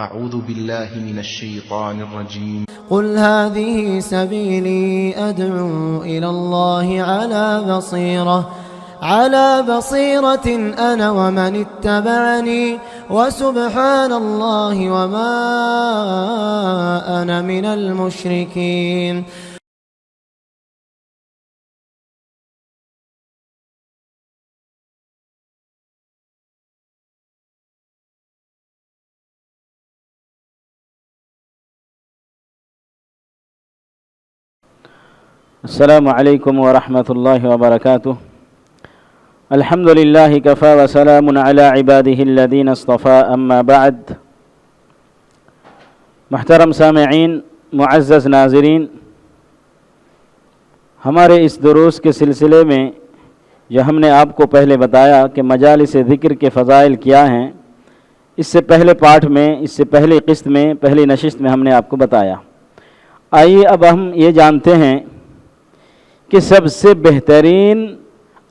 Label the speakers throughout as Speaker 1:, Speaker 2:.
Speaker 1: أعوذ بالله من الشيطان الرجيم
Speaker 2: قل هذه سبيلي أدعو إلى الله على بصيرة أنا ومن اتبعني وسبحان الله وما أنا من المشركين.
Speaker 3: السلام علیکم ورحمۃ اللہ وبرکاتہ. الحمد للہ کفا وسلام علی عبادہ الذین اصطفیٰ اما بعد. محترم سامعین، معزز ناظرین، ہمارے اس دروس کے سلسلے میں جو ہم نے آپ کو پہلے بتایا کہ مجالس ذکر کے فضائل کیا ہیں، اس سے پہلے پارٹ میں، اس سے پہلی قسط میں، پہلی نشست میں ہم نے آپ کو بتایا. آئیے اب ہم یہ جانتے ہیں کہ سب سے بہترین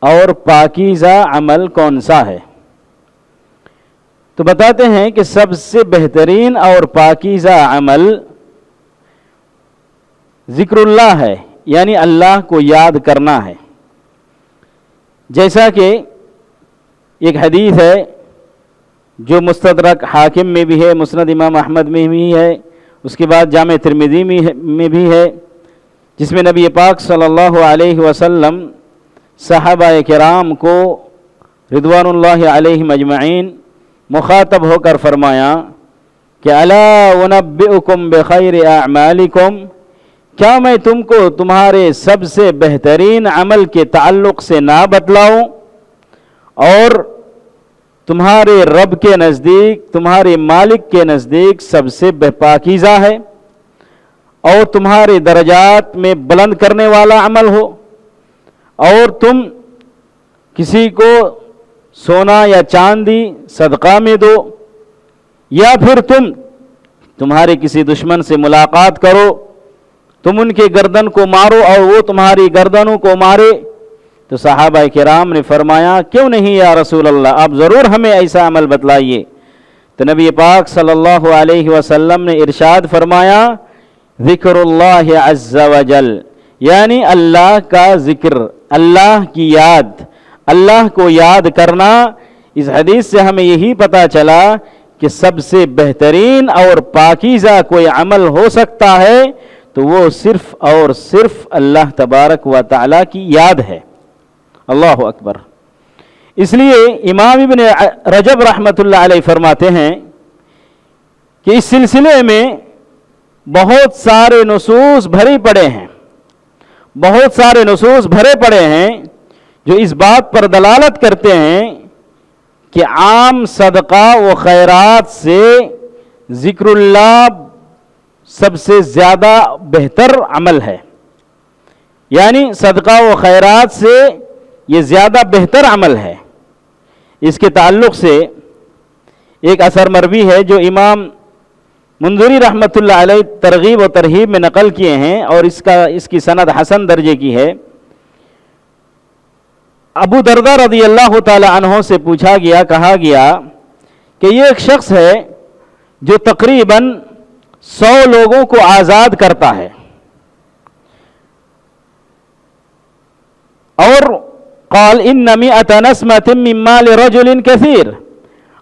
Speaker 3: اور پاکیزہ عمل کون سا ہے. تو بتاتے ہیں کہ سب سے بہترین اور پاکیزہ عمل ذکر اللہ ہے، یعنی اللہ کو یاد کرنا ہے. جیسا کہ ایک حدیث ہے جو مستدرک حاکم میں بھی ہے، مسند امام احمد میں بھی ہے، اس کے بعد جامع ترمذی میں بھی ہے، جس میں نبی پاک صلی اللہ علیہ وسلم صحابہ کرام کو رضوان اللہ علیہم اجمعین مخاطب ہو کر فرمایا کہ الا انبئکم بخیر اعمالکم، کیا میں تم کو تمہارے سب سے بہترین عمل کے تعلق سے نہ بتلاؤں، اور تمہارے رب کے نزدیک، تمہارے مالک کے نزدیک سب سے پاکیزہ ہے اور تمہارے درجات میں بلند کرنے والا عمل ہو، اور تم کسی کو سونا یا چاندی صدقہ میں دو، یا پھر تمہارے کسی دشمن سے ملاقات کرو، تم ان کے گردن کو مارو اور وہ تمہاری گردنوں کو مارے. تو صحابہ کرام نے فرمایا کیوں نہیں یا رسول اللہ، آپ ضرور ہمیں ایسا عمل بتلائیے. تو نبی پاک صلی اللہ علیہ وسلم نے ارشاد فرمایا ذکر اللہ عز وجل، یعنی اللہ کا ذکر، اللہ کی یاد، اللہ کو یاد کرنا. اس حدیث سے ہمیں یہی پتہ چلا کہ سب سے بہترین اور پاکیزہ کوئی عمل ہو سکتا ہے تو وہ صرف اور صرف اللہ تبارک و تعالی کی یاد ہے. اللہ اکبر. اس لیے امام ابن رجب رحمۃ اللہ علیہ فرماتے ہیں کہ اس سلسلے میں بہت سارے نصوص بھرے پڑے ہیں، بہت سارے نصوص بھرے پڑے ہیں جو اس بات پر دلالت کرتے ہیں کہ عام صدقہ و خیرات سے ذکر اللہ سب سے زیادہ بہتر عمل ہے. یعنی صدقہ و خیرات سے یہ زیادہ بہتر عمل ہے. اس کے تعلق سے ایک اثر مروی ہے جو امام منذری رحمۃ اللہ علیہ ترغیب و ترہیب میں نقل کیے ہیں، اور اس کی سند حسن درجے کی ہے. ابو دردہ رضی اللہ تعالی عنہ سے پوچھا گیا، کہا گیا کہ یہ ایک شخص ہے جو تقریباً 100 لوگوں کو آزاد کرتا ہے، اور قال ان 100 نسمة من مال رجل كثير،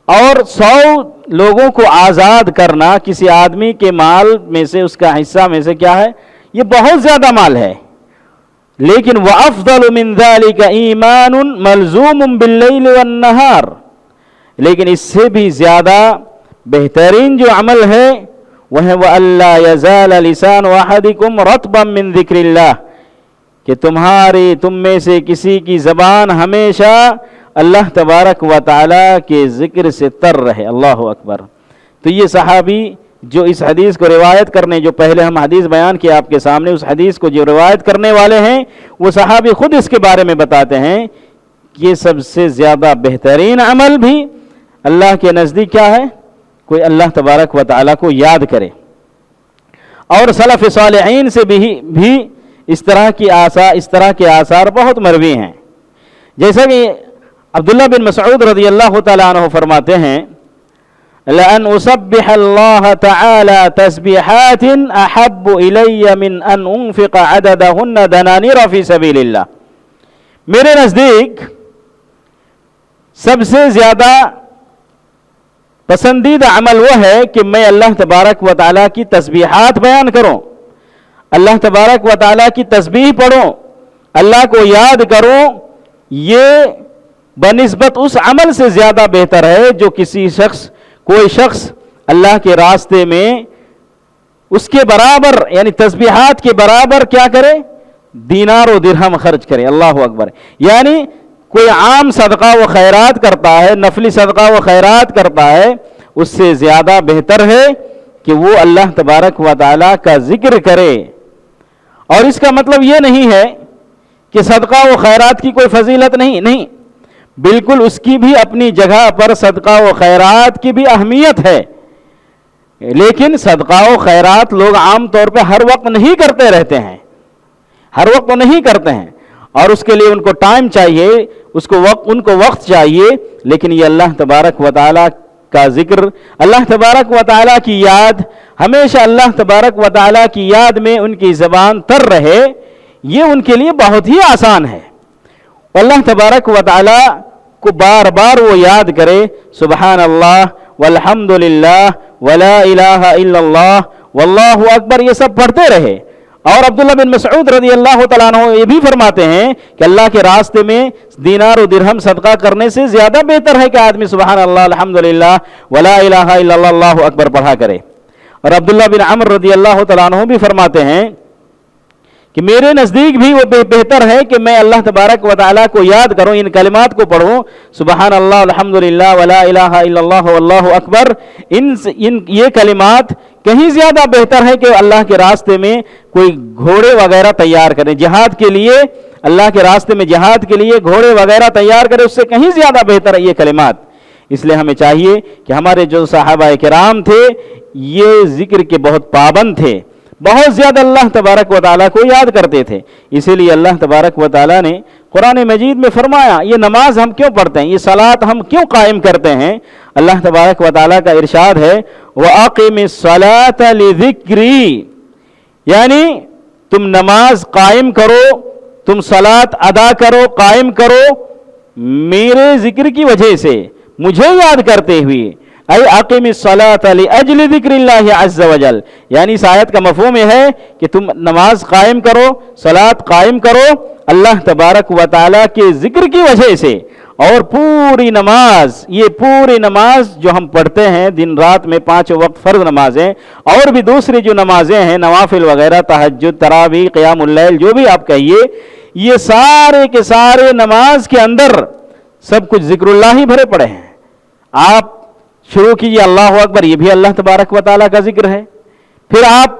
Speaker 3: اور 100 لوگوں کو آزاد کرنا کسی آدمی کے مال میں سے، اس کا حصہ میں سے کیا ہے، یہ بہت زیادہ مال ہے. لیکن وَأَفْضَلُ مِنْ ذَلِكَ إِيمَانٌ مَلْزُومٌ بِاللَّيْلِ وَالنَّهَارِ، لیکن اس سے بھی زیادہ بہترین جو عمل ہے وہ ہے وَأَلَّا يَزَالَ لِسَانُ أَحَدِكُمْ رَطْبًا مِنْ ذِكْرِ اللَّهِ، کہ تم میں سے کسی کی زبان ہمیشہ اللہ تبارک و تعالی کے ذکر سے تر رہے. اللہ اکبر. تو یہ صحابی جو اس حدیث کو روایت کرنے، جو پہلے ہم حدیث بیان کیا آپ کے سامنے، اس حدیث کو جو روایت کرنے والے ہیں وہ صحابی خود اس کے بارے میں بتاتے ہیں کہ یہ سب سے زیادہ بہترین عمل بھی اللہ کے نزدیک کیا ہے، کوئی اللہ تبارک و تعالی کو یاد کرے. اور سلف صالحین سے بھی اس طرح کے آثار بہت مروی ہیں. جیسا کہ عبداللہ بن مسعود رضی اللہ تعالیٰ عنہ فرماتے ہیں لأن أسبح الله تعالى تسبيحات أحب إلي من أن أنفق عددهن دنانير في سبيل الله. میرے نزدیک سب سے زیادہ پسندیدہ عمل وہ ہے کہ میں اللہ تبارک و تعالیٰ کی تسبیحات بیان کروں، اللہ تبارک و تعالیٰ کی تسبیح پڑھوں، اللہ کو یاد کروں. یہ بنسبت اس عمل سے زیادہ بہتر ہے جو کوئی شخص اللہ کے راستے میں اس کے برابر یعنی تسبیحات کے برابر کیا کرے؟ دینار و درہم خرچ کرے. اللہ اکبر. یعنی کوئی عام صدقہ و خیرات کرتا ہے، نفلی صدقہ و خیرات کرتا ہے، اس سے زیادہ بہتر ہے کہ وہ اللہ تبارک و تعالیٰ کا ذکر کرے. اور اس کا مطلب یہ نہیں ہے کہ صدقہ و خیرات کی کوئی فضیلت نہیں، بالکل اس کی بھی اپنی جگہ پر صدقہ و خیرات کی بھی اہمیت ہے. لیکن صدقہ و خیرات لوگ عام طور پہ ہر وقت نہیں کرتے رہتے ہیں، ہر وقت نہیں کرتے ہیں، اور اس کے لیے ان کو ٹائم چاہیے، ان کو وقت چاہیے. لیکن یہ اللہ تبارک و تعالیٰ کا ذکر، اللہ تبارک و تعالیٰ کی یاد، ہمیشہ اللہ تبارک و تعالیٰ کی یاد میں ان کی زبان تر رہے، یہ ان کے لیے بہت ہی آسان ہے. اللہ تبارک و تعالیٰ کو بار بار وہ یاد کرے، سبحان اللہ والحمد للہ ولا الہ الا اللہ واللہ اکبر، یہ سب پڑھتے رہے. اور عبداللہ بن مسعود رضی اللہ تعالیٰ عنہ یہ بھی فرماتے ہیں کہ اللہ کے راستے میں دینار و درہم صدقہ کرنے سے زیادہ بہتر ہے کہ آدمی سبحان اللہ الحمدللہ ولا الہ الا اللہ اللہ اکبر پڑھا کرے. اور عبداللہ بن عمر رضی اللہ تعالیٰ عنہ بھی فرماتے ہیں کہ میرے نزدیک بھی وہ بہتر ہے کہ میں اللہ تبارک و تعالیٰ کو یاد کروں، ان کلمات کو پڑھوں، سبحان اللہ الحمدللہ ولا الہ الا اللہ واللہ اکبر. یہ کلمات کہیں زیادہ بہتر ہے کہ اللہ کے راستے میں کوئی گھوڑے وغیرہ تیار کریں، جہاد کے لیے، اللہ کے راستے میں جہاد کے لیے گھوڑے وغیرہ تیار کریں، اس سے کہیں زیادہ بہتر ہے یہ کلمات. اس لیے ہمیں چاہیے کہ ہمارے جو صحابہ کرام تھے یہ ذکر کے بہت پابند تھے، بہت زیادہ اللہ تبارک و تعالیٰ کو یاد کرتے تھے. اسی لیے اللہ تبارک و تعالیٰ نے قرآن مجید میں فرمایا، یہ نماز ہم کیوں پڑھتے ہیں، یہ صلاۃ ہم کیوں قائم کرتے ہیں؟ اللہ تبارک و تعالیٰ کا ارشاد ہے وَأَقِمِ الصَّلَاةَ لِذِكْرِي، یعنی تم نماز قائم کرو، تم صلاۃ ادا کرو، قائم کرو میرے ذکر کی وجہ سے، مجھے یاد کرتے ہوئے. اے اقیم الصلاۃ لاجل ذکر اللہ عز وجل، یعنی اس آیت کا مفہوم یہ ہے کہ تم نماز قائم کرو، صلاۃ قائم کرو اللہ تبارک و تعالیٰ کے ذکر کی وجہ سے. اور پوری نماز، یہ پوری نماز جو ہم پڑھتے ہیں دن رات میں 5 وقت فرض نمازیں، اور بھی دوسری جو نمازیں ہیں نوافل وغیرہ، تہجد، تراویح، قیام اللیل، جو بھی آپ کہیے، یہ سارے کے سارے نماز کے اندر سب کچھ ذکر اللہ ہی بھرے پڑے ہیں. آپ شروع کیجیے اللہ اکبر، یہ بھی اللہ تبارک و تعالیٰ کا ذکر ہے. پھر آپ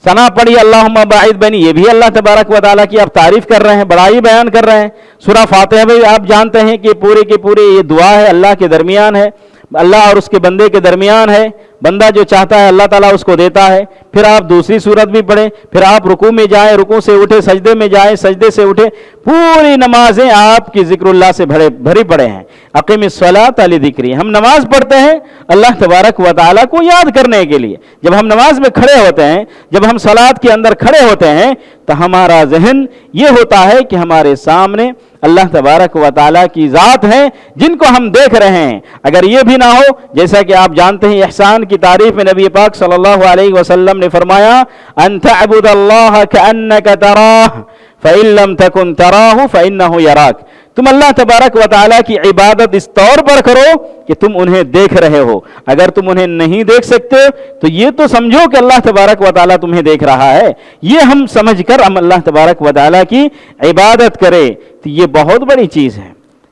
Speaker 3: ثنا پڑھیے اللہم باعث بینی، یہ بھی اللہ تبارک و تعالیٰ کی آپ تعریف کر رہے ہیں، بڑائی بیان کر رہے ہیں. سورہ فاتحہ بھی آپ جانتے ہیں کہ پورے کے پورے یہ دعا ہے، اللہ کے درمیان ہے، اللہ اور اس کے بندے کے درمیان ہے. بندہ جو چاہتا ہے اللہ تعالیٰ اس کو دیتا ہے. پھر آپ دوسری صورت بھی پڑھیں، پھر آپ رکوع میں جائیں، رکوع سے اٹھے، سجدے میں جائیں، سجدے سے اٹھے، پوری نمازیں آپ کی ذکر اللہ سے بھری پڑے ہیں. اقیم الصلاۃ لذکری، ہم نماز پڑھتے ہیں اللہ تبارک و تعالیٰ کو یاد کرنے کے لیے. جب ہم نماز میں کھڑے ہوتے ہیں، جب ہم صلاۃ کے اندر کھڑے ہوتے ہیں تو ہمارا ذہن یہ ہوتا ہے کہ ہمارے سامنے اللہ تبارک و تعالیٰ کی ذات ہیں جن کو ہم دیکھ رہے ہیں. اگر یہ بھی نہ ہو، جیسا کہ آپ جانتے ہیں احسان کی تعریف میں نبی پاک صلی اللہ علیہ وسلم نے فرمایا ان تعبد اللہ کأنک تراہ فإن لم تکن تراہ فإنہ یراک. تم اللہ تبارک و تعالیٰ کی عبادت اس طور پر کرو کہ تم انہیں دیکھ رہے ہو. اگر تم انہیں نہیں دیکھ سکتے تو یہ تو سمجھو کہ اللہ تبارک و تعالیٰ تمہیں دیکھ رہا ہے. یہ ہم سمجھ کر ہم اللہ تبارک و تعالیٰ کی عبادت کرے تو یہ بہت بڑی چیز ہے،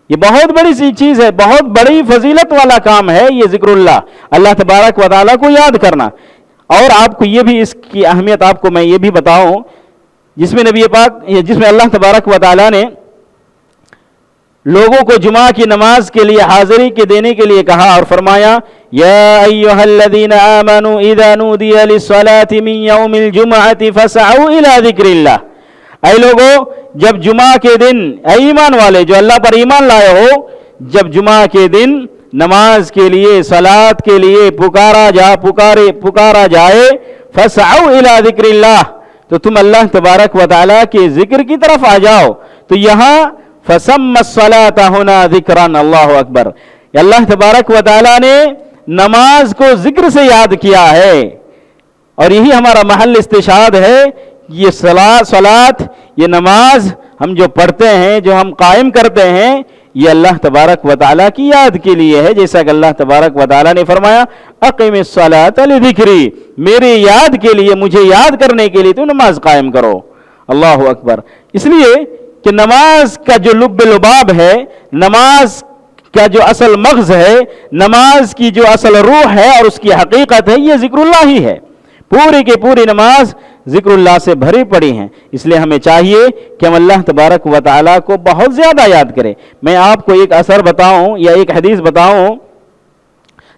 Speaker 3: یہ بہت بڑی سی چیز ہے، بہت بڑی فضیلت والا کام ہے یہ ذکر اللہ، اللہ تبارک و تعالیٰ کو یاد کرنا. اور آپ کو یہ بھی اس کی اہمیت آپ کو میں یہ بھی بتاؤں، جس میں نبی پاک، جس میں اللہ تبارک و تعالیٰ نے لوگوں کو جمعہ کی نماز کے لیے حاضری کے دینے کے لیے کہا اور فرمایا یا ایھا الذین آمنوا اذا نودی للصلاۃ من یوم الجمعۃ فاسعوا الی ذکر اللہ. اے لوگوں، جب جمعہ کے دن، اے ایمان والے جو اللہ پر ایمان لائے ہو، جب جمعہ کے دن نماز کے لیے صلات کے لیے پکارا جائے فسعوا الی ذکر اللہ تو تم اللہ تبارک و تعالیٰ کے ذکر کی طرف آ جاؤ. تو یہاں فسمى الصلاة هنا ذکرا اللہ اکبر اللہ تبارک و تعالیٰ نے نماز کو ذکر سے یاد کیا ہے اور یہی ہمارا محل استشہاد ہے. یہ صلات یہ نماز ہم جو پڑھتے ہیں جو ہم قائم کرتے ہیں یہ اللہ تبارک و تعالیٰ کی یاد کے لیے ہے. جیسا کہ اللہ تبارک و تعالیٰ نے فرمایا اقم الصلاۃ لذکری میری یاد کے لیے مجھے یاد کرنے کے لیے تو نماز قائم کرو. اللہ اکبر. اس لیے کہ نماز کا جو لب لباب ہے نماز کا جو اصل مغز ہے نماز کی جو اصل روح ہے اور اس کی حقیقت ہے یہ ذکر اللہ ہی ہے. پوری کی پوری نماز ذکر اللہ سے بھری پڑی ہیں. اس لیے ہمیں چاہیے کہ ہم اللہ تبارک و تعالیٰ کو بہت زیادہ یاد کریں. میں آپ کو ایک اثر بتاؤں یا ایک حدیث بتاؤں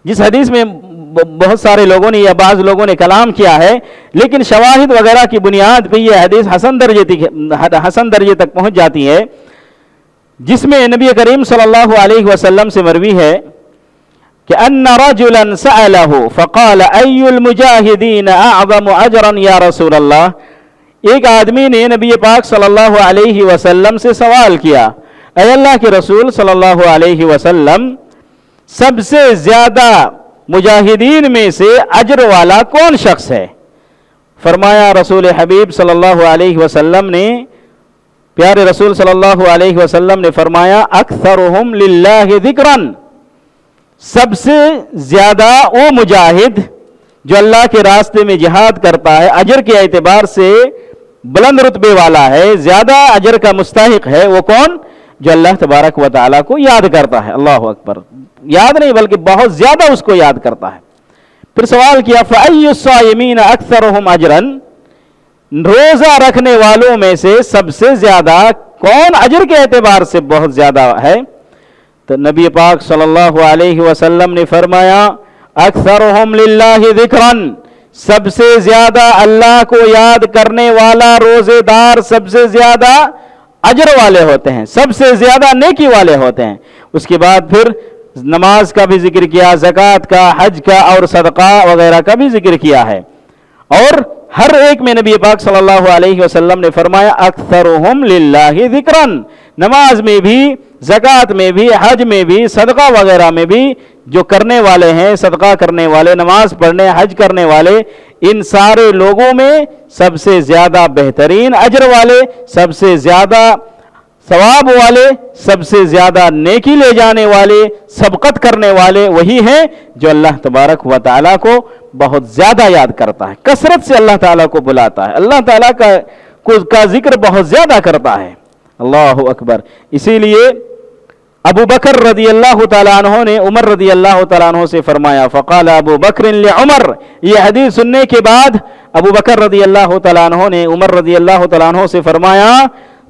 Speaker 3: جس حدیث میں بہت سارے لوگوں نے یا بعض لوگوں نے کلام کیا ہے لیکن شواہد وغیرہ کی بنیاد پہ یہ حدیث حسن درجے تک پہنچ جاتی ہے جس میں نبی کریم صلی اللہ علیہ وسلم سے مروی ہے کہ ان رجلا سألہ فقال ای المجاہدین اعظم اجرا یا رسول اللہ. ایک آدمی نے نبی پاک صلی اللہ علیہ وسلم سے سوال کیا اے اللہ کے رسول صلی اللہ علیہ وسلم سب سے زیادہ مجاہدین میں سے اجر والا کون شخص ہے؟ فرمایا رسول حبیب صلی اللہ علیہ وسلم نے پیارے رسول صلی اللہ علیہ وسلم نے فرمایا اکثرہم للہ ذکرا سب سے زیادہ وہ مجاہد جو اللہ کے راستے میں جہاد کرتا ہے اجر کے اعتبار سے بلند رتبے والا ہے زیادہ اجر کا مستحق ہے وہ کون؟ جو اللہ تبارک و تعالیٰ کو یاد کرتا ہے. اللہ اکبر. یاد نہیں بلکہ بہت زیادہ اس کو یاد کرتا ہے. پھر سوال کیا فَأَيُّ الصَّائِمِينَ أَكْثَرُهُمْ أَجْرًا روزہ رکھنے والوں میں سے سب سے زیادہ کون اجر کے اعتبار سے بہت زیادہ ہے؟ تو نبی پاک صلی اللہ علیہ وسلم نے فرمایا اکثرہم للہ ذکرًا سب سے زیادہ اللہ کو یاد کرنے والا روزے دار سب سے زیادہ اجر والے ہوتے ہیں سب سے زیادہ نیکی والے ہوتے ہیں. اس کے بعد پھر نماز کا بھی ذکر کیا زکوٰۃ کا حج کا اور صدقہ وغیرہ کا بھی ذکر کیا ہے اور ہر ایک میں نبی پاک صلی اللہ علیہ وسلم نے فرمایا اکثرہم للہ ذکرًا نماز میں بھی زکوٰۃ میں بھی حج میں بھی صدقہ وغیرہ میں بھی جو کرنے والے ہیں صدقہ کرنے والے نماز پڑھنے حج کرنے والے ان سارے لوگوں میں سب سے زیادہ بہترین اجر والے سب سے زیادہ ثواب والے سب سے زیادہ نیکی لے جانے والے سبقت کرنے والے وہی ہیں جو اللہ تبارک و تعالیٰ کو بہت زیادہ یاد کرتا ہے کثرت سے اللہ تعالیٰ کو بلاتا ہے اللہ تعالیٰ کا ذکر بہت زیادہ کرتا ہے. اللہ اکبر. اسی لیے ابو بکر رضی اللہ تعالیٰ عنہ نے عمر رضی اللہ تعالیٰ عنہ سے فرمایا فقال ابو بکر لعمر یہ حدیث سننے کے بعد ابو بکر رضی اللہ تعالیٰ عنہ نے عمر رضی اللہ تعالیٰ عنہ سے فرمایا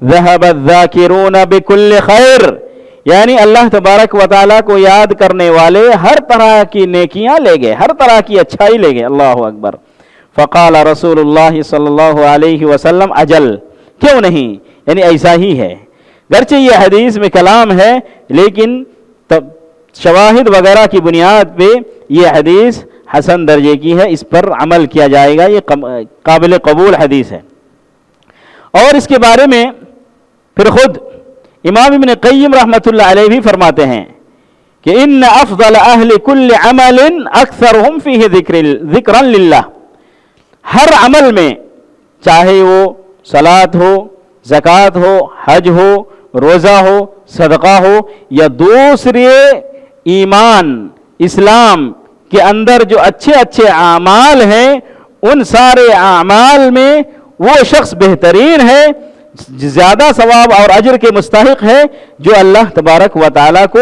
Speaker 3: ذهب الذاکرون بكل خیر یعنی اللہ تبارک و تعالیٰ کو یاد کرنے والے ہر طرح کی نیکیاں لے گئے ہر طرح کی اچھائی لے گئے. اللہ اکبر. فقال رسول اللہ صلی اللہ علیہ وسلم اجل کیوں نہیں یعنی ایسا ہی ہے گرچہ یہ حدیث میں کلام ہے لیکن شواہد وغیرہ کی بنیاد پہ یہ حدیث حسن درجے کی ہے اس پر عمل کیا جائے گا یہ قابل قبول حدیث ہے. اور اس کے بارے میں پھر خود امام ابن قیم رحمۃ اللہ علیہ بھی فرماتے ہیں کہ ان افضل اہل کل عمل اکثرہم فیہ ذکرا للہ ہر عمل میں چاہے وہ صلاۃ ہو زکوٰۃ ہو حج ہو روزہ ہو صدقہ ہو یا دوسرے ایمان اسلام کے اندر جو اچھے اچھے اعمال ہیں ان سارے اعمال میں وہ شخص بہترین ہے زیادہ ثواب اور اجر کے مستحق ہے جو اللہ تبارک و تعالیٰ کو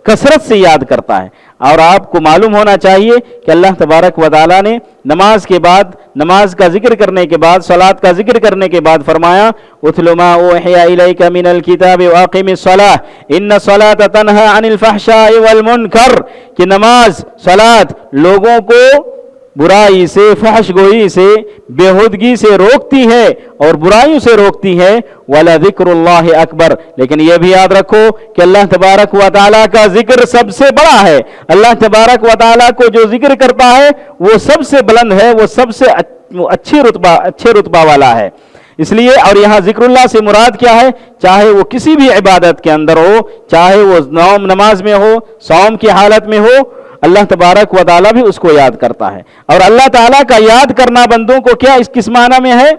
Speaker 3: کثرت سے یاد کرتا ہے. اور آپ کو معلوم ہونا چاہیے کہ اللہ تبارک و تعالیٰ نے نماز کے بعد نماز کا ذکر کرنے کے بعد صلاۃ کا ذکر کرنے کے بعد فرمایا اتل ما اوحی الیک من الکتاب واقم الصلاۃ ان الصلاۃ تنہی عن الفحشاء والمنکر کہ نماز صلاۃ لوگوں کو برائی سے، فحش گوئی سے، بےہودگی سے روکتی ہے اور برائیوں سے روکتی ہے۔ وَلَذِكْرُ اللَّهِ اکبر، لیکن یہ بھی یاد رکھو کہ اللہ تبارک و تعالیٰ کا ذکر سب سے بڑا ہے۔ اللہ تبارک و تعالیٰ کو جو ذکر کرتا ہے وہ سب سے بلند ہے، وہ سب سے اچھے رتبہ والا ہے۔ اس لیے اور یہاں ذکر اللہ سے مراد کیا ہے؟ چاہے وہ کسی بھی عبادت کے اندر ہو، چاہے وہ نماز میں ہو، صوم کی حالت میں ہو، اللہ تبارک و تعالیٰ بھی اس کو یاد کرتا ہے۔ اور اللہ تعالیٰ کا یاد کرنا بندوں کو کیا اس کس معنی میں ہے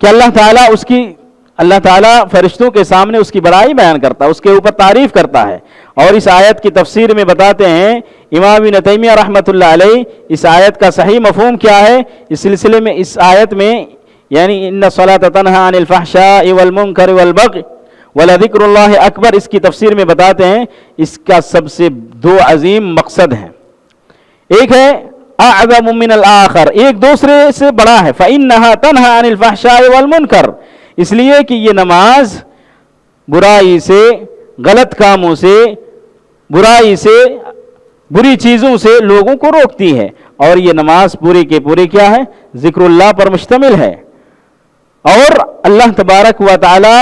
Speaker 3: کہ اللہ تعالیٰ فرشتوں کے سامنے اس کی بڑائی بیان کرتا ہے، اس کے اوپر تعریف کرتا ہے۔ اور اس آیت کی تفسیر میں بتاتے ہیں امام ابن تیمیہ رحمۃ اللہ علیہ، اس آیت کا صحیح مفہوم کیا ہے؟ اس سلسلے میں اس آیت میں یعنی ان الصلاۃ تنہی عن الفحشاء والمنکر والبغی وَلَذِكْرُ اللَّهِ اکبر، اس کی تفسیر میں بتاتے ہیں اس کا سب سے دو عظیم مقصد ہیں۔ ایک ہے اعظم من الآخر، ایک دوسرے سے بڑا ہے۔ فَإِنَّهَا تَنْهَى عَنِ الْفَحْشَاءِ وَالْمُنْكَرِ، اس لیے کہ یہ نماز برائی سے، غلط کاموں سے، برائی سے، بری چیزوں سے لوگوں کو روکتی ہے۔ اور یہ نماز پوری کے پوری کیا ہے؟ ذکر اللہ پر مشتمل ہے، اور اللہ تبارک و تعالی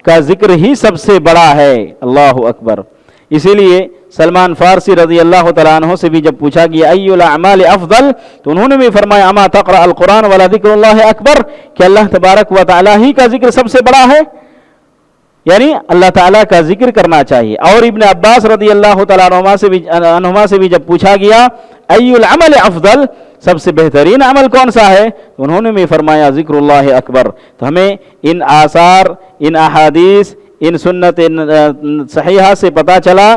Speaker 3: کا ذکر ہی سب سے بڑا ہے۔ اللہ اکبر۔ اسی لیے سلمان فارسی رضی اللہ تعالیٰ عنہ سے بھی جب پوچھا گیا ای الاعمال افضل، تو انہوں نے بھی فرمایا اما تقرأ القرآن ولا ذکر اللہ اکبر، کہ اللہ تبارک و تعالیٰ ہی کا ذکر سب سے بڑا ہے، یعنی اللہ تعالیٰ کا ذکر کرنا چاہیے۔ اور ابن عباس رضی اللہ تعالیٰ عنہما سے بھی جب پوچھا گیا ای العمل افضل، سب سے بہترین عمل کون سا ہے، تو انہوں نے بھی فرمایا ذکر اللہ اکبر۔ تو ہمیں ان آثار، ان احادیث، ان سنت صحیحہ سے پتہ چلا،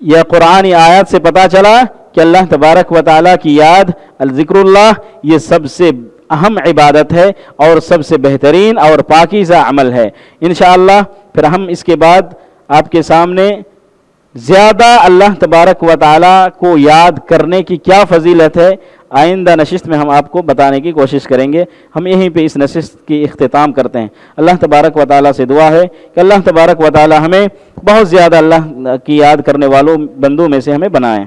Speaker 3: یا قرآنی آیات سے پتہ چلا کہ اللہ تبارک و تعالیٰ کی یاد، الذکر اللہ، یہ سب سے اہم عبادت ہے اور سب سے بہترین اور پاکیزہ عمل ہے۔ انشاءاللہ پھر ہم اس کے بعد آپ کے سامنے زیادہ اللہ تبارک و تعالیٰ کو یاد کرنے کی کیا فضیلت ہے، آئندہ نشست میں ہم آپ کو بتانے کی کوشش کریں گے۔ ہم یہیں پہ اس نشست کی اختتام کرتے ہیں۔ اللہ تبارک و تعالیٰ سے دعا ہے کہ اللہ تبارک و تعالیٰ ہمیں بہت زیادہ اللہ کی یاد کرنے والوں بندوں میں سے ہمیں بنائیں۔